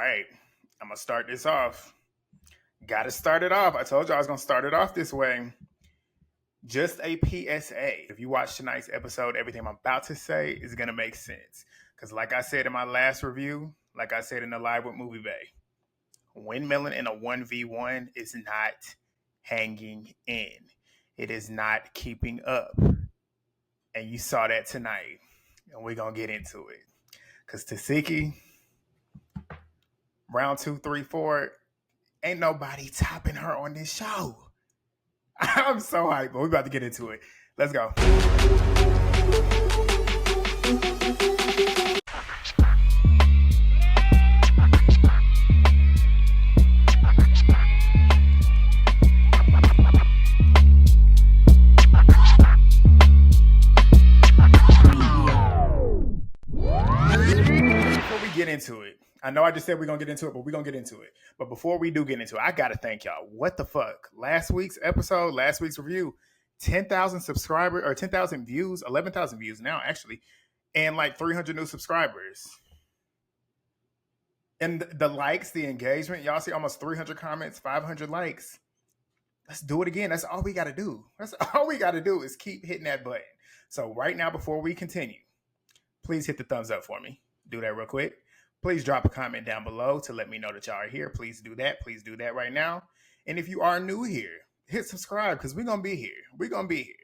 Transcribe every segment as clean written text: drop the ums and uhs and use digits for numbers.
right, I'm gonna start this off. Gotta start it off. I told you I was gonna start it off this way. Just a PSA. If you watch tonight's episode, everything I'm about to say is gonna make sense. Because like I said in my last review, like I said in the Live with Movie Bay, windmilling in a 1v1 is not hanging in. It is not keeping up. And you saw that tonight. And we're gonna get into it. Because Tesehki, round 2, 3, 4, ain't nobody topping her on this show. I'm so hyped, but we're about to get into it. Let's go. Before we get into it, I know I just said we're going to get into it, but we're going to get into it. But before we do get into it, I got to thank y'all. What the fuck? Last week's episode, last week's review, 10,000 subscribers or 10,000 views, 11,000 views now, actually, and like 300 new subscribers. And the likes, the engagement, y'all see almost 300 comments, 500 likes. Let's do it again. That's all we got to do. That's all we got to do is keep hitting that button. So right now, before we continue, please hit the thumbs up for me. Do that real quick. Please drop a comment down below to let me know that y'all are here. Please do that. Please do that right now. And if you are new here, hit subscribe because we're going to be here. We're going to be here.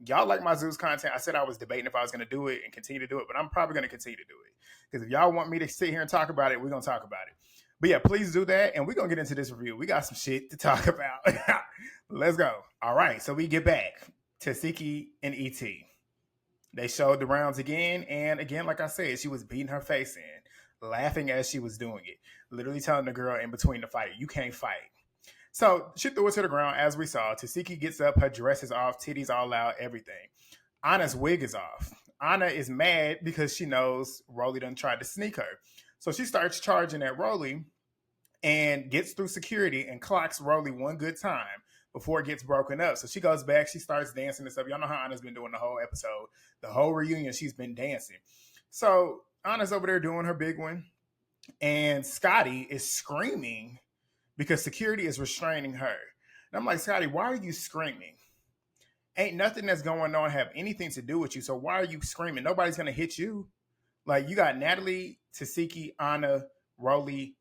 Y'all like my Zeus content. I said I was debating if I was going to do it and continue to do it, but I'm probably going to continue to do it. Because if y'all want me to sit here and talk about it, we're going to talk about it. But yeah, please do that. And we're going to get into this review. We got some shit to talk about. Let's go. All right. So we get back. Tesehki and E.T. They showed the rounds again. And again, like I said, she was beating her face in, laughing as she was doing it, literally telling the girl in between the fight, you can't fight. So she threw it to the ground as we saw. Tesehki gets up, her dress is off, titties all out, everything. Anna's wig is off. Anna is mad because she knows Rollie done tried to sneak her. So she starts charging at Rollie and gets through security and clocks Rollie one good time before it gets broken up. So she goes back, she starts dancing and stuff. Y'all know how Anna's been doing the whole episode. The whole reunion, she's been dancing. So Anna's over there doing her big one. And Scotty is screaming because security is restraining her. And I'm like, Scotty, why are you screaming? Ain't nothing that's going on have anything to do with you. So why are you screaming? Nobody's going to hit you. Like, you got Natalie, Tesehki, Anna, Rollie,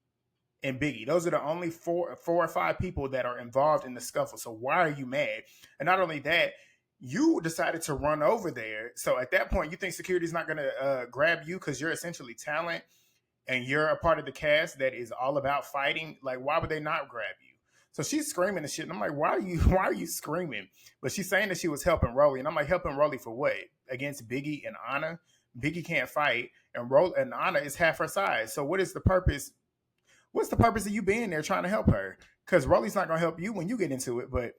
and Biggie. Those are the only four or five people that are involved in the scuffle. So why are you mad? And not only that, you decided to run over there. So at that point, you think security's not going to grab you because you're essentially talent and you're a part of the cast that is all about fighting. Like, why would they not grab you? So she's screaming and shit. And I'm like, why are you screaming? But she's saying that she was helping Rollie. And I'm like, helping Rollie for what? Against Biggie and Anna? Biggie can't fight. And Anna is half her size. So what is the purpose? What's the purpose of you being there trying to help her? Because Rollie's not going to help you when you get into it. But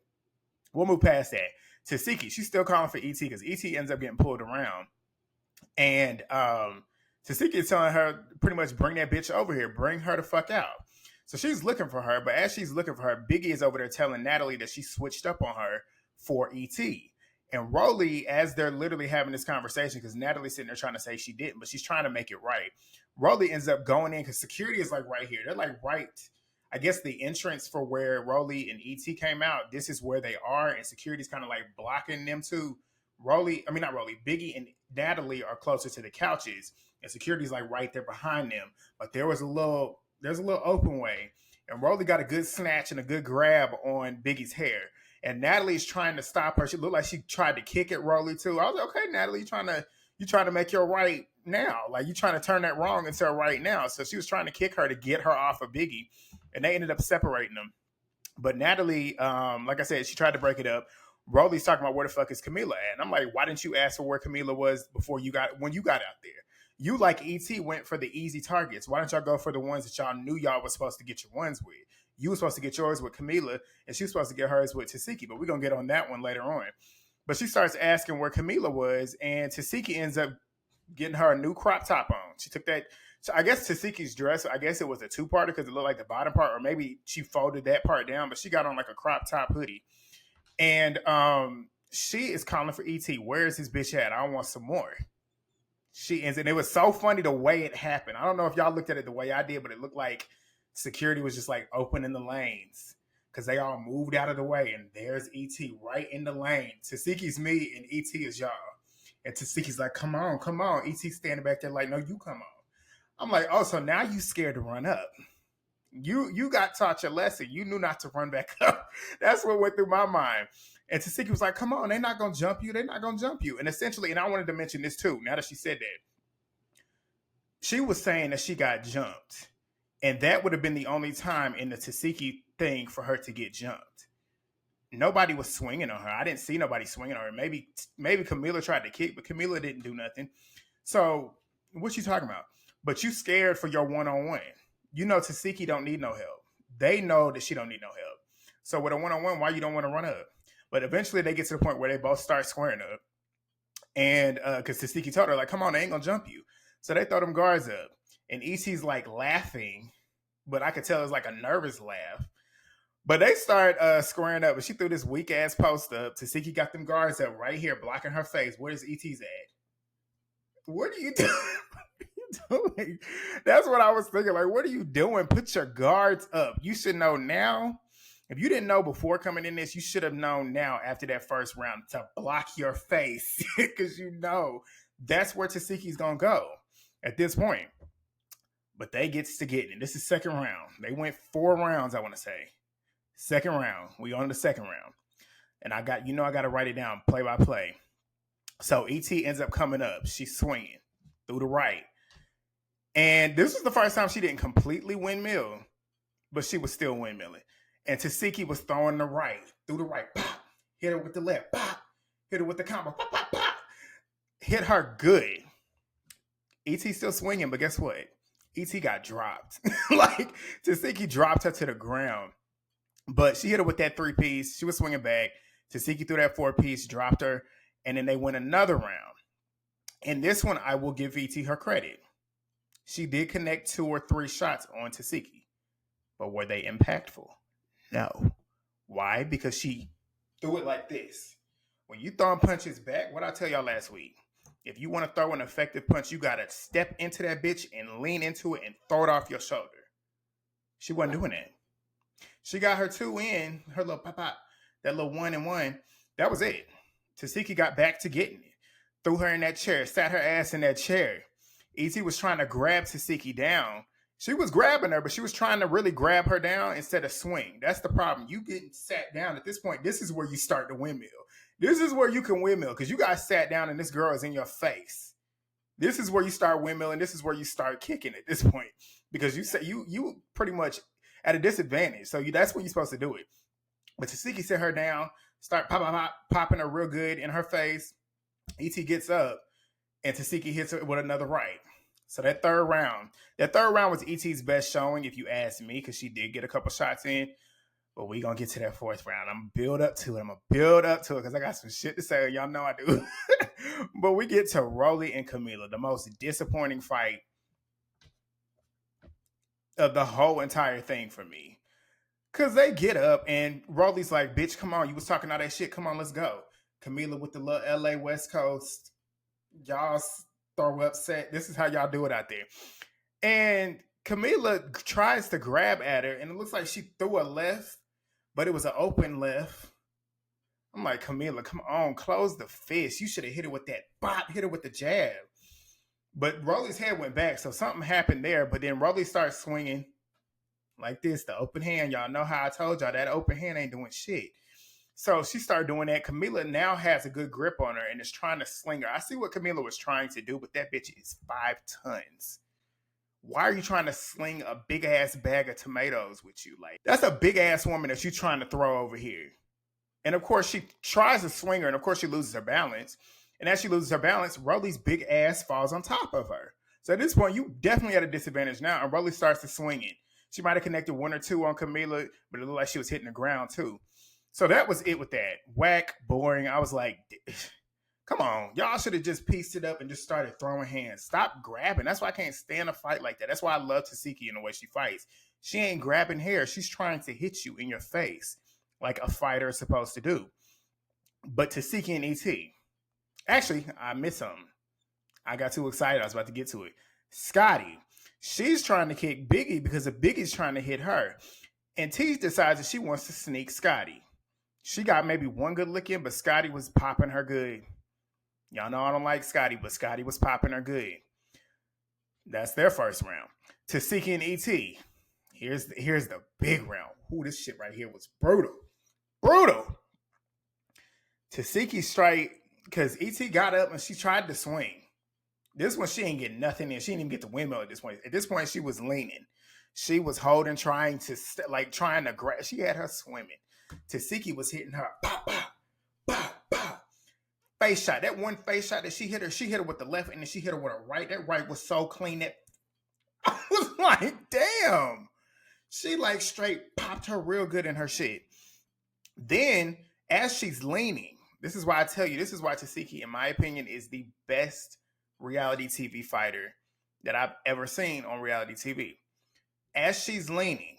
we'll move past that. Tesehki, she's still calling for E.T. because E.T. ends up getting pulled around. And Tesehki is telling her pretty much bring that bitch over here. Bring her the fuck out. So she's looking for her. But as she's looking for her, Biggie is over there telling Natalie that she switched up on her for E.T. And Rollie, as they're literally having this conversation, because Natalie's sitting there trying to say she didn't, but she's trying to make it right. Rollie ends up going in because security is like right here. They're like right, I guess the entrance for where Rollie and E.T. came out, this is where they are. And security's kind of like blocking them too. Biggie and Natalie are closer to the couches. And security's like right there behind them. But there's a little open way. And Rollie got a good snatch and a good grab on Biggie's hair. And Natalie's trying to stop her. She looked like she tried to kick at Rollie too. I was like, okay, Natalie, you trying to make your right now. Like, you trying to turn that wrong into a right now. So she was trying to kick her to get her off of Biggie. And they ended up separating them. But Natalie, like I said, she tried to break it up. Rollie's talking about where the fuck is Camilla at? And I'm like, why didn't you ask for where Camilla was when you got out there? You, like E.T., went for the easy targets. Why don't y'all go for the ones that y'all knew y'all was supposed to get your ones with? You were supposed to get yours with Camilla, and she was supposed to get hers with Tesehki, but we're going to get on that one later on. But she starts asking where Camilla was, and Tesehki ends up getting her a new crop top on. She took that, so I guess Tesehki's dress, I guess it was a two-parter because it looked like the bottom part, or maybe she folded that part down, but she got on like a crop top hoodie. And she is calling for E.T. Where is his bitch at? I want some more. She ends, and it was so funny the way it happened. I don't know if y'all looked at it the way I did, but it looked like security was just like opening the lanes because they all moved out of the way, and there's ET right in the lane. Teseki's me, and ET is y'all. And Teseki's like, come on, come on. ET standing back there like, no, you come on. I'm like, oh, so now you scared to run up. You got taught your lesson. You knew not to run back up. That's what went through my mind. And Tesehki was like, come on, they're not going to jump you. They're not going to jump you. And essentially, and I wanted to mention this too, now that she said that, she was saying that she got jumped. And that would have been the only time in the Tesehki thing for her to get jumped. Nobody was swinging on her. I didn't see nobody swinging on her. Maybe Camilla tried to kick, but Camilla didn't do nothing. So what you talking about? But you scared for your one-on-one. You know Tesehki don't need no help. They know that she don't need no help. So with a one-on-one, why you don't want to run up? But eventually they get to the point where they both start squaring up. And because Tesehki told her, like, come on, they ain't going to jump you. So they throw them guards up. And ET's like laughing, but I could tell it's like a nervous laugh. But they start squaring up. But she threw this weak-ass post up. Tesehki got them guards up right here, blocking her face. Where's ET's at? What are you doing? That's what I was thinking. Like, what are you doing? Put your guards up. You should know now. If you didn't know before coming in this, you should have known now after that first round to block your face because you know that's where Tesehki's going to go at this point. But they gets to getting it. This is second round. They went 4 rounds, I want to say. Second round. We on the second round. And I got to write it down play by play. So ET ends up coming up. She's swinging through the right. And this was the first time she didn't completely windmill, but she was still windmilling. And Tesehki was throwing the right, through the right, pop, hit her with the left, pop, hit her with the combo, pop, pop, pop. Hit her good. ET still swinging, but guess what? ET got dropped. Like, Tesehki dropped her to the ground. But she hit her with that 3-piece. She was swinging back. Tesehki threw that 4-piece, dropped her, and then they went another round. And this one, I will give ET her credit. She did connect 2 or 3 shots on Tesehki. But were they impactful? No. Why? Because she threw it like this. When you throwing punches back, what I tell y'all last week, if you want to throw an effective punch, you got to step into that bitch and lean into it and throw it off your shoulder. She wasn't doing that. She got her 2 in, her little pop, that little 1 and 1. That was it. Tesehki got back to getting it. Threw her in that chair, sat her ass in that chair. ET was trying to grab Tesehki down. She was grabbing her, but she was trying to really grab her down instead of swing. That's the problem. You getting sat down at this point. This is where you start the windmill. This is where you can windmill because you guys sat down and this girl is in your face. This is where you start windmilling. This is where you start kicking at this point because you say you pretty much at a disadvantage. So that's when you're supposed to do it. But Tesehki set her down, start popping her real good in her face. ET gets up and Tesehki hits her with another right. So that third round was ET's best showing, if you ask me, because she did get a couple shots in. But we going to get to that 4th round. I'm going to build up to it because I got some shit to say. Y'all know I do. But we get to Rollie and Camilla, the most disappointing fight of the whole entire thing for me. Because they get up and Rollie's like, bitch, come on. You was talking all that shit. Come on, let's go. Camilla with the little LA West Coast. Y'all throw upset. This is how y'all do it out there. And Camilla tries to grab at her, and it looks like she threw a left, but it was an open left. I'm like, Camilla, come on, close the fist. You should have hit her with that bop, hit her with the jab. But Rollie's head went back, so something happened there. But then Rollie starts swinging like this, the open hand. Y'all know how I told y'all that open hand ain't doing shit. So she started doing that. Camilla now has a good grip on her and is trying to sling her. I see what Camilla was trying to do, but that bitch is 5 tons. Why are you trying to sling a big-ass bag of tomatoes with you? Like, that's a big-ass woman that you're trying to throw over here. And, of course, she tries to swing her, and, of course, she loses her balance. And as she loses her balance, Rollie's big ass falls on top of her. So at this point, you definitely at a disadvantage now, and Rollie starts to swing it. She might have connected 1 or 2 on Camilla, but it looked like she was hitting the ground, too. So that was it with that. Whack, boring. I was like, come on. Y'all should have just pieced it up and just started throwing hands. Stop grabbing. That's why I can't stand a fight like that. That's why I love Tesehki in the way she fights. She ain't grabbing hair. She's trying to hit you in your face like a fighter is supposed to do. But Tesehki and ET. Actually, I missed something. I got too excited. I was about to get to it. Scotty, she's trying to kick Biggie because of Biggie's trying to hit her. And T decides that she wants to sneak Scotty. She got maybe one good lick in, but Scotty was popping her good. Y'all know I don't like Scotty, but Scotty was popping her good. That's their first round. Tesehki and ET. Here's the big round. Ooh, this shit right here was brutal. Brutal. Tesehki straight, because ET got up and she tried to swing. This one, she ain't getting nothing in. She didn't even get the windmill at this point. At this point, she was leaning. She was holding, trying to grab. She had her swimming. Tesehki was hitting her. Pop, pop, pop, pop. Face shot. That one face shot that she hit her with the left and then she hit her with her right. That right was so clean that I was like, damn. She like straight popped her real good in her shit. Then, as she's leaning, this is why I tell you, this is why Tesehki, in my opinion, is the best reality TV fighter that I've ever seen on reality TV. As she's leaning,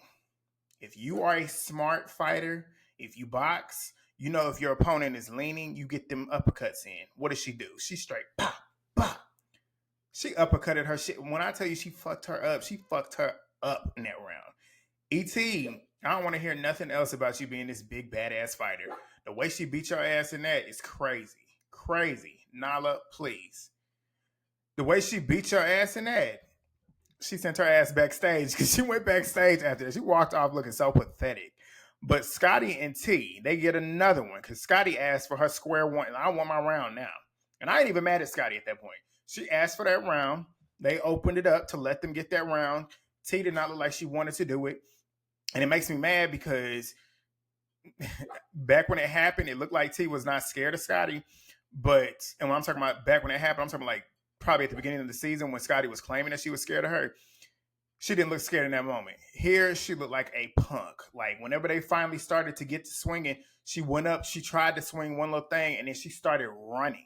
if you are a smart fighter, if you box, you know if your opponent is leaning, you get them uppercuts in. What does she do? She straight pop, pop. She uppercutted her shit. When I tell you she fucked her up in that round. E.T., I don't want to hear nothing else about you being this big badass fighter. The way she beat your ass in that is crazy. Crazy. Nala, please. The way she beat your ass in that, she sent her ass backstage because she went backstage after that. She walked off looking so pathetic. But Scotty and T, they get another one because Scotty asked for her square one. And I want my round now. And I ain't even mad at Scotty at that point. She asked for that round. They opened it up to let them get that round. T did not look like she wanted to do it. And it makes me mad because back when it happened, it looked like T was not scared of Scotty. And when I'm talking about back when it happened, I'm talking like probably at the beginning of the season when Scotty was claiming that she was scared of her. She didn't look scared in that moment. Here, she looked like a punk. Like whenever they finally started to get to swinging, she went up, she tried to swing one little thing, and then she started running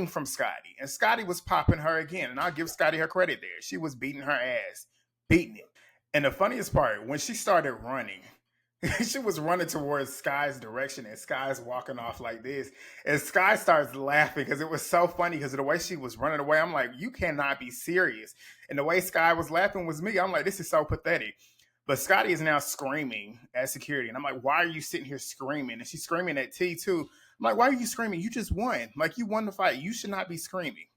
from Scotty. And Scotty was popping her again. And I'll give Scotty her credit there. She was beating her ass, beating it. And the funniest part, when she started running, she was running towards Sky's direction and Sky's walking off like this. And Sky starts laughing because it was so funny because of the way she was running away. I'm like, you cannot be serious. And the way Sky was laughing was me. I'm like, this is so pathetic. But Scotty is now screaming at security. And I'm like, why are you sitting here screaming? And she's screaming at T too. I'm like, why are you screaming? You just won. Like, you won the fight. You should not be screaming.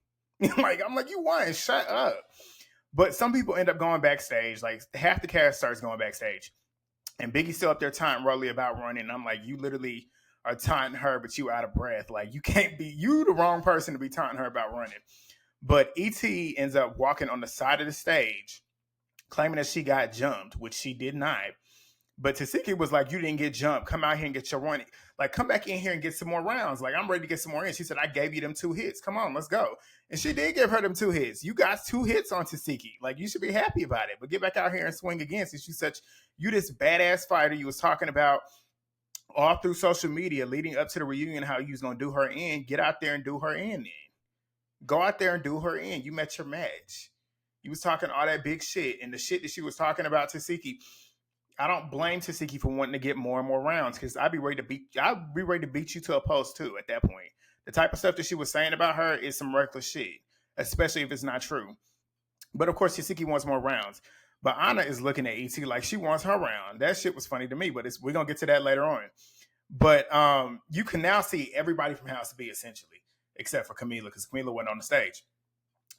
I'm like, you won. Shut up. But some people end up going backstage. Like, half the cast starts going backstage. And Biggie's still up there taunting Rollie about running. And I'm like, you literally are taunting her, but you out of breath. Like, you the wrong person to be taunting her about running. But E.T. ends up walking on the side of the stage, claiming that she got jumped, which she did not. But Tesehki was like, you didn't get jumped. Come out here and get your run. Like, come back in here and get some more rounds. Like, I'm ready to get some more in. She said, I gave you them 2 hits. Come on, let's go. And she did give her them 2 hits. You got 2 hits on Tesehki. Like, you should be happy about it. But get back out here and swing again since you this badass fighter you was talking about all through social media leading up to the reunion, how you was going to do her in. Get out there and do her in then. Go out there and do her in. You met your match. You was talking all that big shit. And the shit that she was talking about Tesehki, I don't blame Tesehki for wanting to get more and more rounds because I'd be ready to beat you to a post too at that point. The type of stuff that she was saying about her is some reckless shit, especially if it's not true. But of course, Tesehki wants more rounds. But Anna is looking at ET like she wants her round. That shit was funny to me, but we're going to get to that later on. But you can now see everybody from House B essentially, except for Camilla because Camilla wasn't on the stage.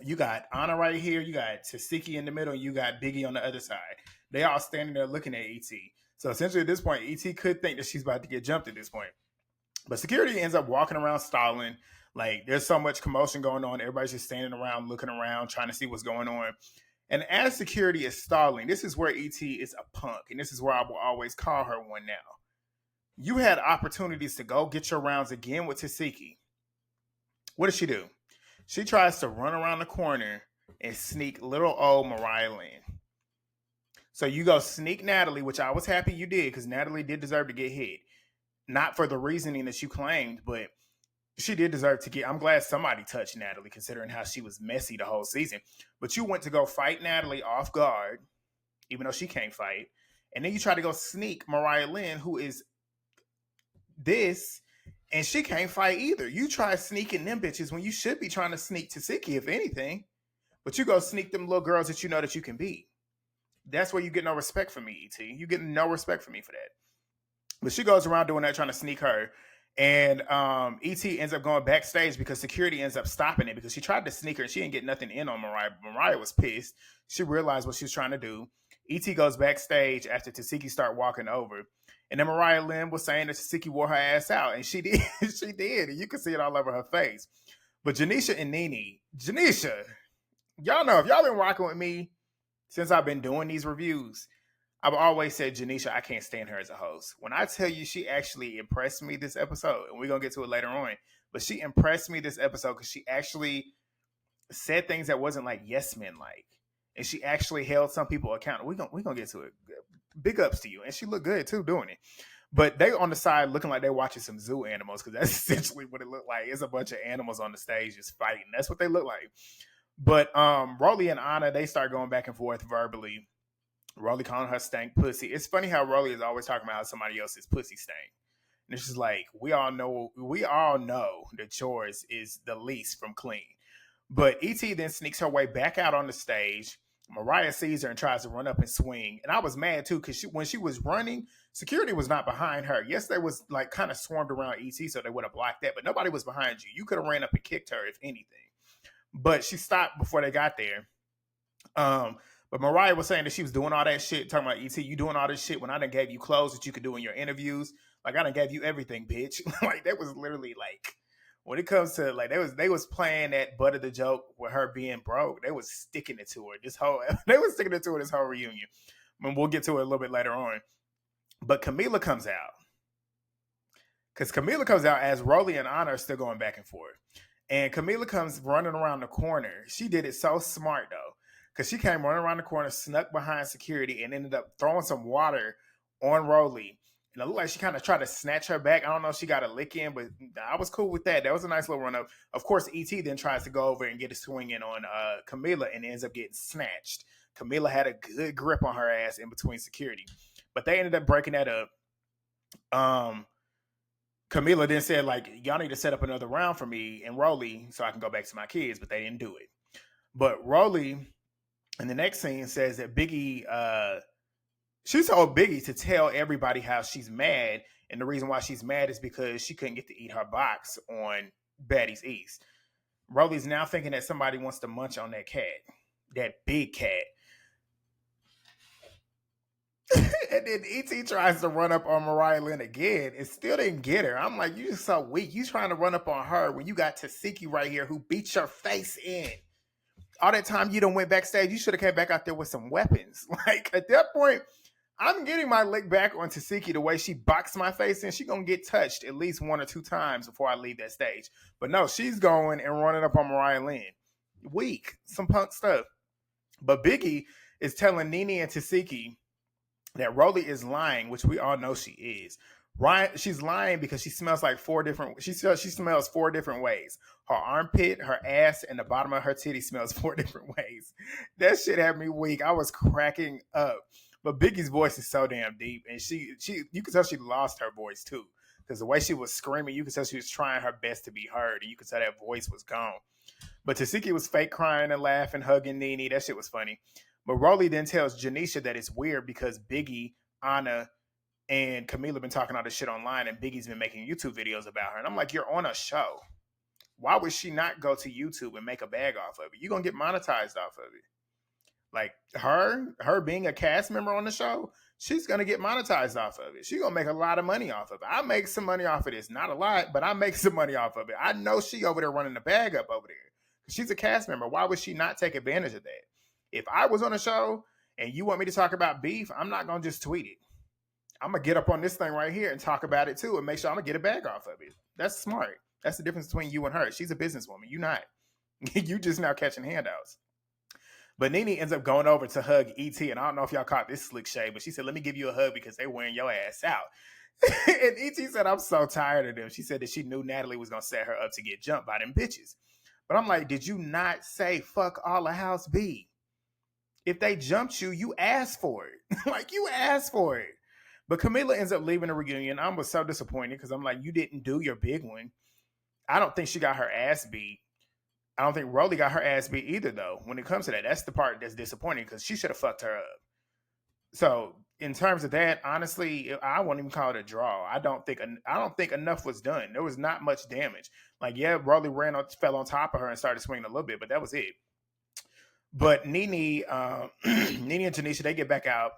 You got Anna right here. You got Tesehki in the middle. And you got Biggie on the other side. They all standing there looking at ET. So essentially at this point, ET could think that she's about to get jumped at this point. But security ends up walking around stalling. Like there's so much commotion going on. Everybody's just standing around, looking around, trying to see what's going on. And as security is stalling, this is where ET is a punk. And this is where I will always call her one now. You had opportunities to go get your rounds again with Tesehki. What does she do? She tries to run around the corner and sneak little old Mariah in. So you go sneak Natalie, which I was happy you did because Natalie did deserve to get hit. Not for the reasoning that you claimed, but she did deserve to get. I'm glad somebody touched Natalie considering how she was messy the whole season. But you went to go fight Natalie off guard, even though she can't fight. And then you try to go sneak Mariah Lynn, who is this. And she can't fight either. You try sneaking them bitches when you should be trying to sneak Tesehki, if anything. But you go sneak them little girls that you know that you can beat. That's where you get no respect from me, ET. You get no respect from me for that. But she goes around doing that, trying to sneak her. And ET ends up going backstage because security ends up stopping it because she tried to sneak her and she didn't get nothing in on Mariah. Mariah was pissed. She realized what she was trying to do. ET goes backstage after Tesehki start walking over. And then Mariah Lynn was saying that Tesehki wore her ass out. And she did. She did. And you can see it all over her face. But Janeisha and Nene, Janeisha, y'all know if y'all been rocking with me since I've been doing these reviews, I've always said, Janeisha, I can't stand her as a host. When I tell you she actually impressed me this episode, and we're going to get to it later on, but she impressed me this episode because she actually said things that wasn't like yes men like. And she actually held some people accountable. We're gonna get to it. Big ups to you. And she looked good too doing it. But they on the side looking like they're watching some zoo animals because that's essentially what it looked like. It's a bunch of animals on the stage just fighting. That's what they look like. But Rollie and Anna, they start going back and forth verbally. Rollie calling her stank pussy. It's funny how Rollie is always talking about how somebody else's pussy stank. And it's just like, we all know that yours is the least from clean. But E.T. then sneaks her way back out on the stage. Mariah sees her and tries to run up and swing. And I was mad too, because when she was running, security was not behind her. Yes, they was like kind of swarmed around E.T., so they would have blocked that, but nobody was behind you. You could have ran up and kicked her, if anything. But she stopped before they got there. But Mariah was saying that she was doing all that shit, talking about E.T., you doing all this shit when I done gave you clothes that you could do in your interviews. Like, I done gave you everything, bitch. Like, that was literally like, when it comes to, like, they was playing that butt of the joke with her being broke. They was sticking it to her this whole reunion. I mean, we'll get to it a little bit later on. But Camilla comes out. Because Camilla comes out as Rollie and Anna are still going back and forth. And Camilla comes running around the corner. She did it so smart, though. Because she came running around the corner, snuck behind security, and ended up throwing some water on Rollie. And it looked like she kind of tried to snatch her back. I don't know if she got a lick in, but I was cool with that. That was a nice little run-up. Of course, E.T. then tries to go over and get a swing in on Camilla and ends up getting snatched. Camilla had a good grip on her ass in between security. But they ended up breaking that up. Camilla then said, like, y'all need to set up another round for me and Rollie so I can go back to my kids, but they didn't do it. But Rollie, in the next scene, says that Biggie, she told Biggie to tell everybody how she's mad, and the reason why she's mad is because she couldn't get to eat her box on Baddies East. Rollie's now thinking that somebody wants to munch on that cat, that big cat. And then E.T. tries to run up on Mariah Lynn again and still didn't get her. I'm like, you just so weak. You trying to run up on her when you got Tesehki right here who beat your face in. All that time you done went backstage, you should have came back out there with some weapons. Like, at that point, I'm getting my lick back on Tesehki the way she boxed my face in. She gonna get touched at least 1 or 2 times before I leave that stage. But no, she's going and running up on Mariah Lynn. Weak. Some punk stuff. But Biggie is telling Nene and Tesehki that Rollie is lying, which we all know she is. She's lying because she smells like 4 different. She smells 4 different ways. Her armpit, her ass, and the bottom of her titty smells 4 different ways. That shit had me weak. I was cracking up. But Biggie's voice is so damn deep, and you could tell she lost her voice too, because the way she was screaming, you could tell she was trying her best to be heard, and you could tell that voice was gone. But Tesehki was fake crying and laughing, hugging Nene. That shit was funny. But Rollie then tells Janeisha that it's weird because Biggie, Anna, and Camilla been talking all this shit online, and Biggie's been making YouTube videos about her. And I'm like, you're on a show. Why would she not go to YouTube and make a bag off of it? You're going to get monetized off of it. Like, her being a cast member on the show, she's going to get monetized off of it. She's going to make a lot of money off of it. I make some money off of this. Not a lot, but I make some money off of it. I know she over there running the bag up over there. She's a cast member. Why would she not take advantage of that? If I was on a show and you want me to talk about beef, I'm not going to just tweet it. I'm going to get up on this thing right here and talk about it too and make sure I'm going to get a bag off of it. That's smart. That's the difference between you and her. She's a businesswoman. You not. You just now catching handouts. But Nene ends up going over to hug E.T. And I don't know if y'all caught this slick shade, but she said, let me give you a hug because they wearing your ass out. And E.T. said, I'm so tired of them. She said that she knew Natalie was going to set her up to get jumped by them bitches. But I'm like, did you not say fuck all the house B? If they jumped you, you asked for it. Like, you asked for it. But Camilla ends up leaving the reunion. I was so disappointed because I'm like, you didn't do your big one. I don't think she got her ass beat. I don't think Rollie got her ass beat either, though. When it comes to that, that's the part that's disappointing because she should have fucked her up. So in terms of that, honestly, I won't even call it a draw. I don't think enough was done. There was not much damage. Like, yeah, Rollie fell on top of her and started swinging a little bit, but that was it. But Nene, Nene and Janeisha, they get back out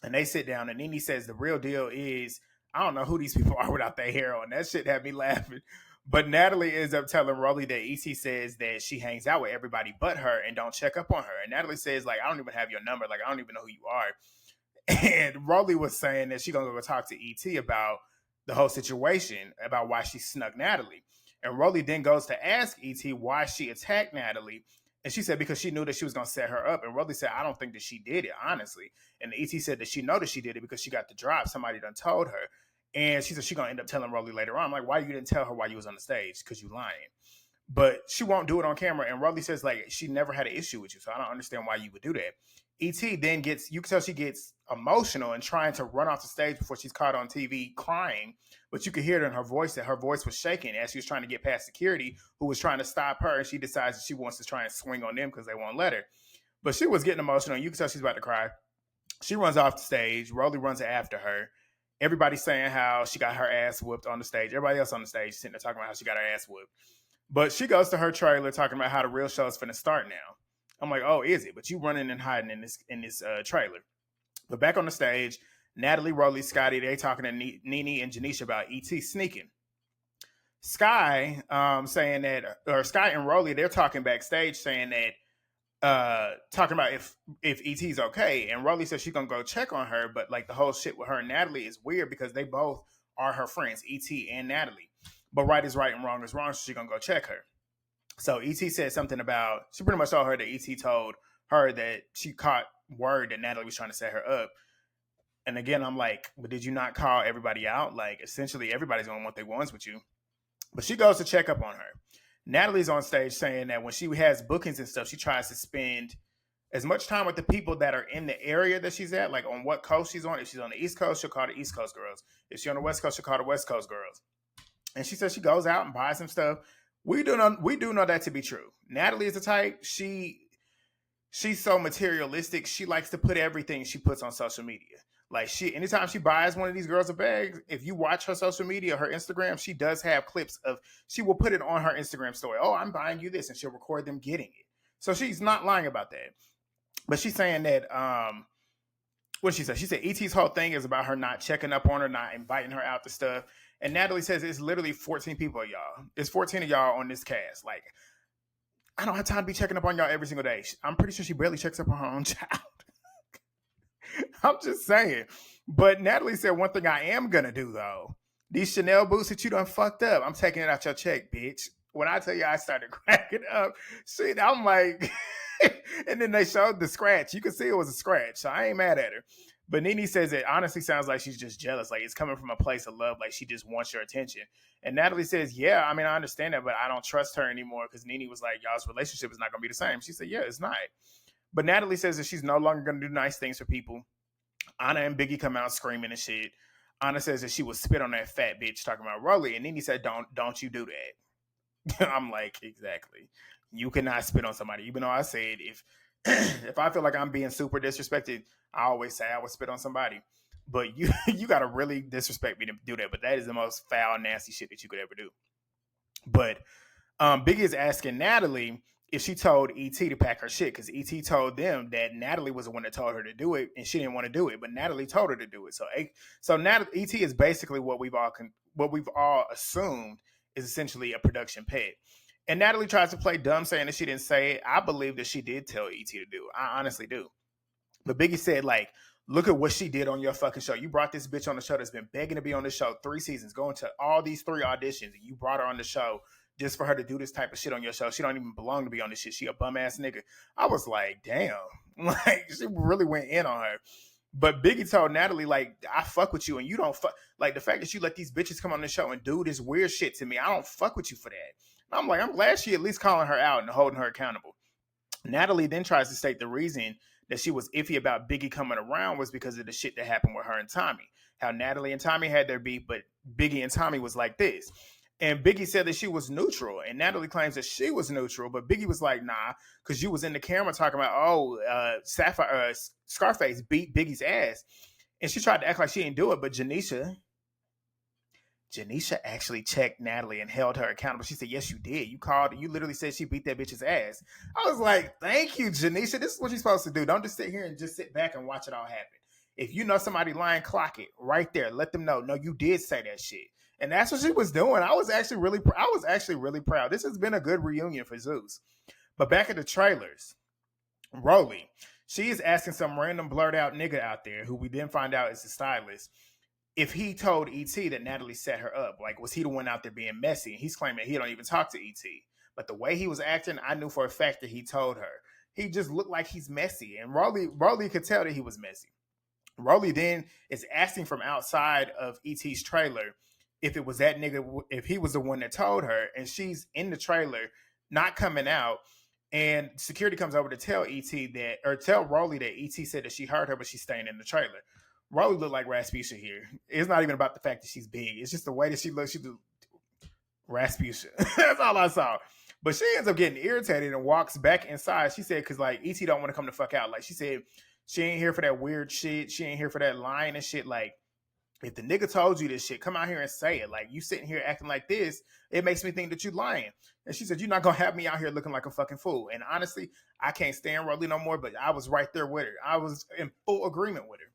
and they sit down, and Nene says the real deal is I don't know who these people are without their hair on. That shit had me laughing. But Natalie ends up telling Rollie that ET says that she hangs out with everybody but her and don't check up on her. And Natalie says, like, I don't even have your number. Like, I don't even know who you are. And Rollie was saying that she's going to go talk to ET about the whole situation, about why she snuck Natalie. And Rollie then goes to ask ET why she attacked Natalie. And she said because she knew that she was going to set her up. And Rollie said, I don't think that she did it, honestly. And ET said that she know that she did it because she got the drop. Somebody done told her. And she said she's going to end up telling Rollie later on. I'm like, why you didn't tell her while you was on the stage? Because you lying. But she won't do it on camera. And Rollie says, like, she never had an issue with you. So I don't understand why you would do that. ET then you can tell she gets emotional and trying to run off the stage before she's caught on TV crying. But you could hear it in her voice that her voice was shaking as she was trying to get past security, who was trying to stop her. And she decides that she wants to try and swing on them because they won't let her. But she was getting emotional. And you can tell she's about to cry. She runs off the stage. Rollie runs after her. Everybody's saying how she got her ass whooped on the stage. Everybody else on the stage sitting there talking about how she got her ass whooped. But she goes to her trailer talking about how the real show is finna start now. I'm like, oh, is it? But you running and hiding in this trailer. But back on the stage, Natalie, Rollie, Scotty, they talking to Nene and Janeisha about ET sneaking. Sky saying that, or Sky and Rollie, they're talking backstage saying that, talking about if ET's okay. And Rollie says she's gonna go check on her, but like the whole shit with her and Natalie is weird because they both are her friends, ET and Natalie. But right is right and wrong is wrong, so she's gonna go check her. So ET said something about, she pretty much told her that ET told her that she caught word that Natalie was trying to set her up. And again, I'm like, but did you not call everybody out? Like, essentially, everybody's going to want their ones with you. But she goes to check up on her. Natalie's on stage saying that when she has bookings and stuff, she tries to spend as much time with the people that are in the area that she's at, like on what coast she's on. If she's on the East Coast, she'll call the East Coast girls. If she's on the West Coast, she'll call the West Coast girls. And she says she goes out and buys some stuff. We do know that to be true. Natalie is the type, she's so materialistic. She likes to put everything she puts on social media. Like anytime she buys one of these girls a bag, if you watch her social media, her Instagram, she does have clips of, she will put it on her Instagram story. Oh, I'm buying you this. And she'll record them getting it. So she's not lying about that. But she's saying that, what she said? She said ET's whole thing is about her not checking up on her, not inviting her out to stuff. And Natalie says it's literally 14 people of y'all. It's 14 of y'all on this cast. Like, I don't have time to be checking up on y'all every single day. I'm pretty sure she barely checks up on her own child. I'm just saying. But Natalie said one thing I am going to do, though. These Chanel boots that you done fucked up, I'm taking it out your check, bitch. When I tell you I started cracking up, shit, I'm like... And then they showed the scratch. You could see it was a scratch. So I ain't mad at her. But Nene says it honestly sounds like she's just jealous. Like it's coming from a place of love. Like she just wants your attention. And Natalie says, yeah, I mean, I understand that, but I don't trust her anymore because Nene was like, y'all's relationship is not going to be the same. She said, yeah, it's not. But Natalie says that she's no longer going to do nice things for people. Anna and Biggie come out screaming and shit. Anna says that she would spit on that fat bitch talking about Rollie. And Nene said, don't you do that. I'm like, exactly. You cannot spit on somebody. Even though I said if I feel like I'm being super disrespected, I always say I would spit on somebody. But you got to really disrespect me to do that. But that is the most foul, nasty shit that you could ever do. But Biggie is asking Natalie if she told ET to pack her shit because ET told them that Natalie was the one that told her to do it and she didn't want to do it, but Natalie told her to do it. So Natalie, ET is basically what we've all assumed is essentially a production pet. And Natalie tries to play dumb saying that she didn't say it. I believe that she did tell ET to do it. I honestly do. But Biggie said, like, look at what she did on your fucking show. You brought this bitch on the show that's been begging to be on the show 3 seasons, going to all these 3 auditions, and you brought her on the show just for her to do this type of shit on your show. She don't even belong to be on this shit. She a bum ass nigga. I was like, damn. Like, she really went in on her. But Biggie told Natalie, like, I fuck with you and you don't fuck. Like, the fact that you let these bitches come on the show and do this weird shit to me, I don't fuck with you for that. I'm like, I'm glad she at least calling her out and holding her accountable. Natalie then tries to state the reason that she was iffy about Biggie coming around was because of the shit that happened with her and Tommy. How Natalie and Tommy had their beef, but Biggie and Tommy was like this. And Biggie said that she was neutral, and Natalie claims that she was neutral, but Biggie was like, nah, because you was in the camera talking about, Scarface beat Biggie's ass. And she tried to act like she didn't do it, but Janeisha actually checked Natalie and held her accountable. She said, yes, you did. You literally said she beat that bitch's ass. I was like, thank you, Janeisha. This is what you're supposed to do. Don't just sit here and just sit back and watch it all happen. If you know somebody lying, clock it right there. Let them know, no, you did say that shit. And that's what she was doing. I was actually really proud. This has been a good reunion for Zeus. But back at the trailers, Rollie, she is asking some random blurred out nigga out there, who we then find out is the stylist, if he told E.T. that Natalie set her up. Like, was he the one out there being messy? And he's claiming he don't even talk to E.T. But the way he was acting, I knew for a fact that he told her. He just looked like he's messy. And Rollie could tell that he was messy. Rollie then is asking from outside of E.T.'s trailer if it was that nigga, if he was the one that told her, and she's in the trailer, not coming out, and security comes over to tell tell Rollie that E.T. said that she heard her, but she's staying in the trailer. Rollie looked like Rasputia here. It's not even about the fact that she's big. It's just the way that she looks. She looked Rasputia. That's all I saw. But she ends up getting irritated and walks back inside. She said, because like E.T. don't want to come the fuck out. Like she said, she ain't here for that weird shit. She ain't here for that lying and shit. Like, if the nigga told you this shit, come out here and say it. Like, you sitting here acting like this, it makes me think that you lying. And she said, you're not going to have me out here looking like a fucking fool. And honestly, I can't stand Rollie no more, but I was right there with her. I was in full agreement with her.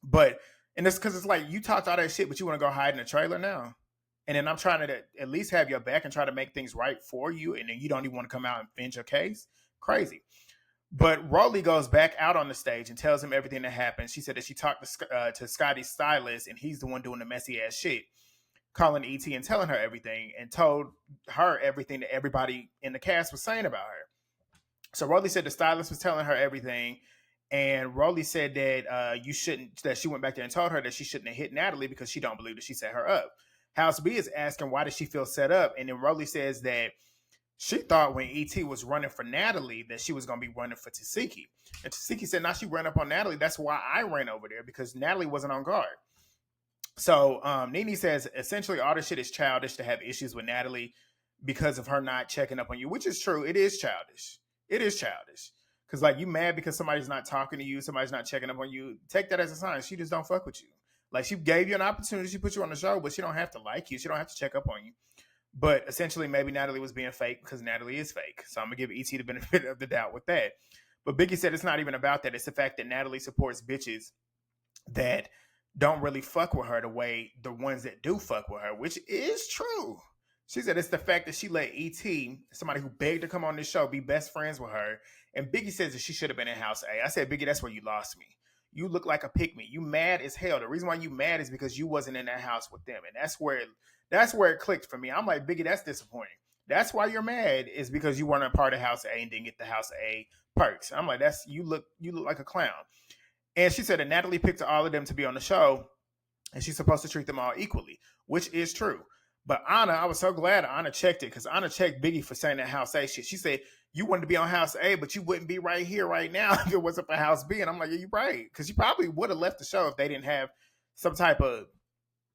But, and it's because it's like, you talked all that shit, but you want to go hide in a trailer now? And then I'm trying to at least have your back and try to make things right for you, and then you don't even want to come out and finish your case? Crazy. But Rollie goes back out on the stage and tells him everything that happened. She said that she talked to Scotty's stylist, and he's the one doing the messy ass shit, calling E.T. and telling her everything, and told her everything that everybody in the cast was saying about her. So Rollie said the stylist was telling her everything, and Rollie said that that she went back there and told her that she shouldn't have hit Natalie because she don't believe that she set her up. House B is asking why did she feel set up, and then Rollie says that she thought when E.T. was running for Natalie that she was going to be running for Tesehki. And Tesehki said, now she ran up on Natalie. That's why I ran over there, because Natalie wasn't on guard. So Nene says, essentially, all this shit is childish to have issues with Natalie because of her not checking up on you, which is true. It is childish. It is childish. Because, like, you mad because somebody's not talking to you, somebody's not checking up on you. Take that as a sign. She just don't fuck with you. Like, she gave you an opportunity. She put you on the show, but she don't have to like you. She don't have to check up on you. But essentially, maybe Natalie was being fake because Natalie is fake. So I'm going to give E.T. the benefit of the doubt with that. But Biggie said it's not even about that. It's the fact that Natalie supports bitches that don't really fuck with her the way the ones that do fuck with her, which is true. She said it's the fact that she let E.T., somebody who begged to come on this show, be best friends with her. And Biggie says that she should have been in House A. I said, Biggie, that's where you lost me. You look like a pick-me. You mad as hell. The reason why you mad is because you wasn't in that house with them. And that's where it clicked for me. I'm like, Biggie, that's disappointing. That's why you're mad, is because you weren't a part of House A and didn't get the House A perks. I'm like, you look like a clown. And she said that Natalie picked all of them to be on the show, and she's supposed to treat them all equally, which is true. But Anna, I was so glad Anna checked it, because Anna checked Biggie for saying that House A shit. She said, you wanted to be on House A, but you wouldn't be right here right now if it wasn't for House B. And I'm like, yeah, you're right. Because you probably would have left the show if they didn't have some type of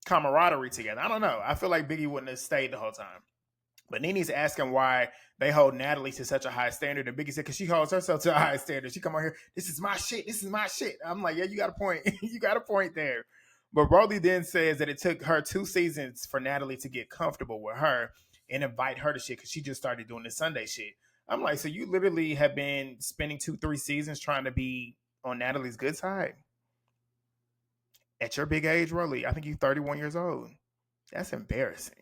camaraderie together. I don't know. I feel like Biggie wouldn't have stayed the whole time. But Nene's asking why they hold Natalie to such a high standard. And Biggie said, because she holds herself to a high standard. She come on here, this is my shit. This is my shit. I'm like, yeah, you got a point. You got a point there. But Rollie then says that it took her 2 seasons for Natalie to get comfortable with her and invite her to shit, because she just started doing the Sunday shit. I'm like, so you literally have been spending 2-3 seasons trying to be on Natalie's good side? At your big age, Rollie, I think you're 31 years old. That's embarrassing.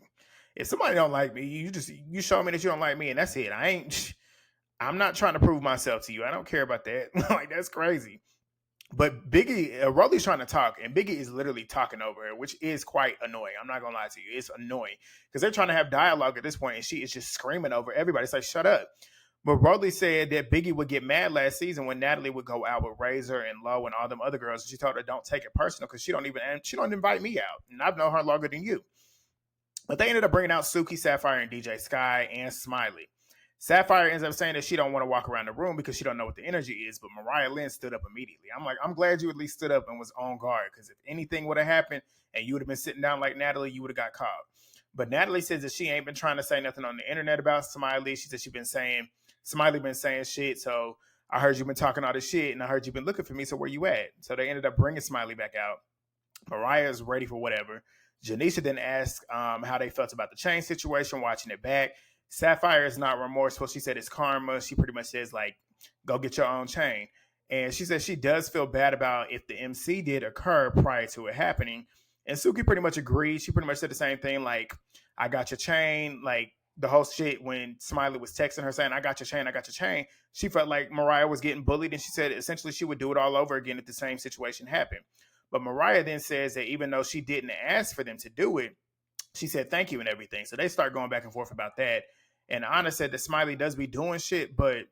If somebody don't like me, you show me that you don't like me, and that's it. I'm not trying to prove myself to you. I don't care about that. Like, that's crazy. But Biggie, Rollie's trying to talk, and Biggie is literally talking over her, which is quite annoying. I'm not going to lie to you. It's annoying because they're trying to have dialogue at this point, and she is just screaming over everybody. It's like, shut up. But Rollie said that Biggie would get mad last season when Natalie would go out with Razor and Lowe and all them other girls. And she told her, don't take it personal, because she don't invite me out. And I've known her longer than you. But they ended up bringing out Suki, Sapphire, and DJ Sky and Smiley. Sapphire ends up saying that she don't want to walk around the room because she don't know what the energy is, but Mariah Lynn stood up immediately. I'm like, I'm glad you at least stood up and was on guard, because if anything would have happened and you would have been sitting down like Natalie, you would have got caught. But Natalie says that she ain't been trying to say nothing on the internet about Smiley. She said Smiley been saying shit, so I heard you been talking all this shit, and I heard you been looking for me, so where you at? So they ended up bringing Smiley back out. Mariah is ready for whatever. Janeisha then asked how they felt about the chain situation, watching it back. Sapphire is not remorseful. She said it's karma. She pretty much says, like, go get your own chain. And she says she does feel bad about if the MC did occur prior to it happening. And Suki pretty much agreed. She pretty much said the same thing, like, I got your chain. Like, the whole shit when Smiley was texting her saying, I got your chain, I got your chain. She felt like Mariah was getting bullied, and she said essentially she would do it all over again if the same situation happened. But Mariah then says that even though she didn't ask for them to do it, she said thank you and everything. So they start going back and forth about that. And Anna said that Smiley does be doing shit, but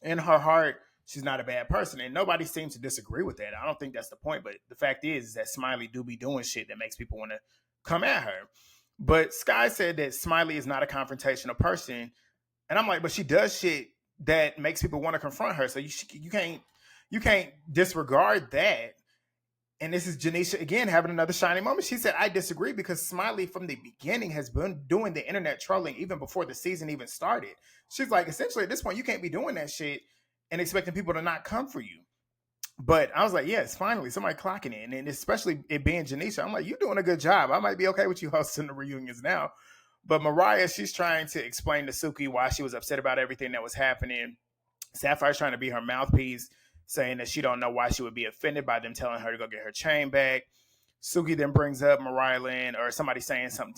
in her heart, she's not a bad person. And nobody seems to disagree with that. I don't think that's the point. But the fact is that Smiley do be doing shit that makes people want to come at her. But Sky said that Smiley is not a confrontational person. And I'm like, but she does shit that makes people want to confront her. So you can't disregard that. And this is Janeisha again having another shining moment. She said, I disagree, because Smiley from the beginning has been doing the internet trolling even before the season even started. She's like, essentially at this point, you can't be doing that shit and expecting people to not come for you. But I was like, yes, finally, somebody clocking in. And especially it being Janeisha, I'm like, you're doing a good job. I might be okay with you hosting the reunions now. But Mariah, she's trying to explain to Suki why she was upset about everything that was happening. Sapphire's trying to be her mouthpiece, saying that she don't know why she would be offended by them telling her to go get her chain back. Suki then brings up Mariah Lynn, or somebody saying something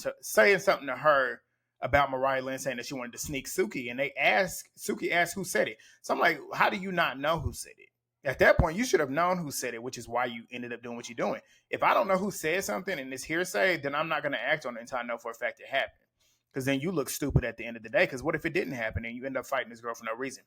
to her about Mariah Lynn, saying that she wanted to sneak Suki. And Suki asked who said it. So I'm like, how do you not know who said it? At that point, you should have known who said it, which is why you ended up doing what you're doing. If I don't know who said something and it's hearsay, then I'm not going to act on it until I know for a fact it happened. Because then you look stupid at the end of the day. Because what if it didn't happen and you end up fighting this girl for no reason?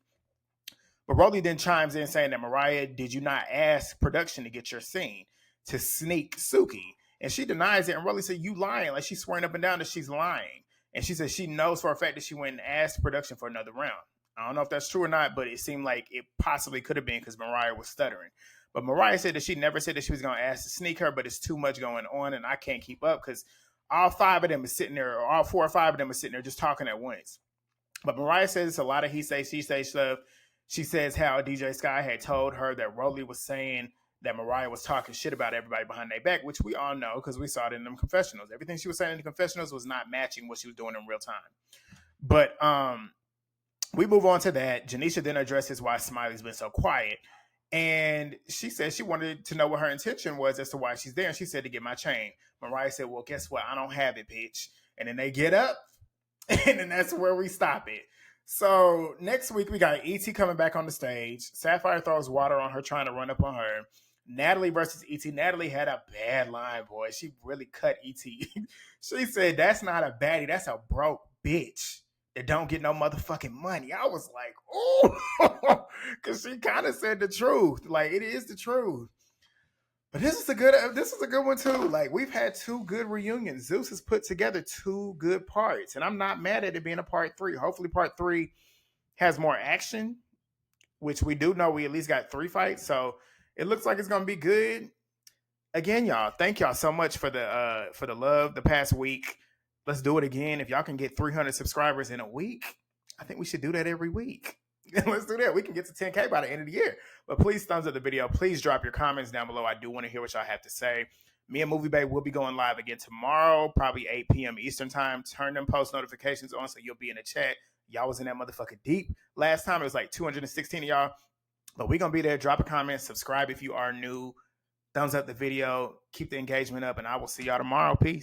But Rollie then chimes in saying that, Mariah, did you not ask production to get your scene to sneak Suki? And she denies it. And Rollie said, you lying. Like, she's swearing up and down that she's lying. And she says she knows for a fact that she went and asked production for another round. I don't know if that's true or not, but it seemed like it possibly could have been because Mariah was stuttering. But Mariah said that she never said that she was going to ask to sneak her, but it's too much going on and I can't keep up because all 5 of them is sitting there, or all 4 or 5 of them are sitting there just talking at once. But Mariah says it's a lot of he say, she say stuff. She says how DJ Sky had told her that Rollie was saying that Mariah was talking shit about everybody behind their back, which we all know because we saw it in them confessionals. Everything she was saying in the confessionals was not matching what she was doing in real time. But we move on to that. Janeisha then addresses why Smiley's been so quiet. And she said she wanted to know what her intention was as to why she's there. And she said to get my chain. Mariah said, well, guess what? I don't have it, bitch. And then they get up. And then that's where we stop it. So next week, we got E.T. coming back on the stage. Sapphire throws water on her, trying to run up on her. Natalie versus E.T. Natalie had a bad line, boy. She really cut E.T. She said, that's not a baddie. That's a broke bitch that don't get no motherfucking money. I was like, oh, because she kind of said the truth. Like, it is the truth. But this is a good one too. Like, we've had 2 good reunions. Zeus has put together 2 good parts, and I'm not mad at it being a part 3. Hopefully, part 3 has more action, which we do know we at least got 3 fights, so it looks like it's gonna be good. Again, y'all, thank y'all so much for the love the past week. Let's do it again. If y'all can get 300 subscribers in a week, I think we should do that every week. Let's do that. We can get to 10K by the end of the year. But please thumbs up the video. Please drop your comments down below. I do want to hear what y'all have to say. Me and Movie Babe will be going live again tomorrow, probably 8 p.m. Eastern time. Turn them post notifications on so you'll be in the chat. Y'all was in that motherfucker deep. Last time it was like 216 of y'all. But we're going to be there. Drop a comment. Subscribe if you are new. Thumbs up the video. Keep the engagement up. And I will see y'all tomorrow. Peace.